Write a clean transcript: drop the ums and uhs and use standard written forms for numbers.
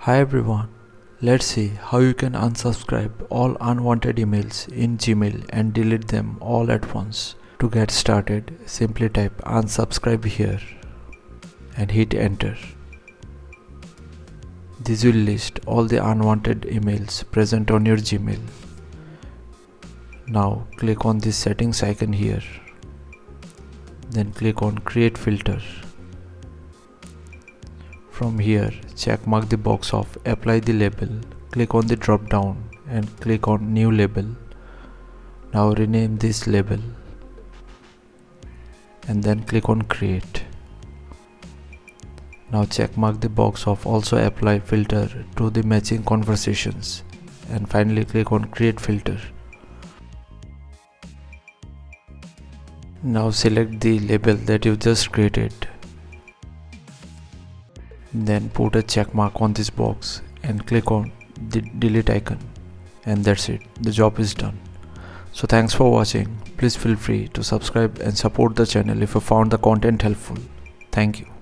Hi everyone, let's see how you can unsubscribe all unwanted emails in Gmail and delete them all at once. To get started, simply type unsubscribe here and hit enter. This will list all the unwanted emails present on your Gmail. Now click on this settings icon here. Then click on create filter. From here, check mark the box of apply the label, click on the drop down and click on new label. Now rename this label and then click on create. Now check mark the box of also apply filter to the matching conversations and finally click on create filter. Now select the label that you just created. Then put a check mark on this box and click on the delete icon, and that's it, the job is done. So thanks for watching. Please feel free to subscribe and support the channel if you found the content helpful. Thank you.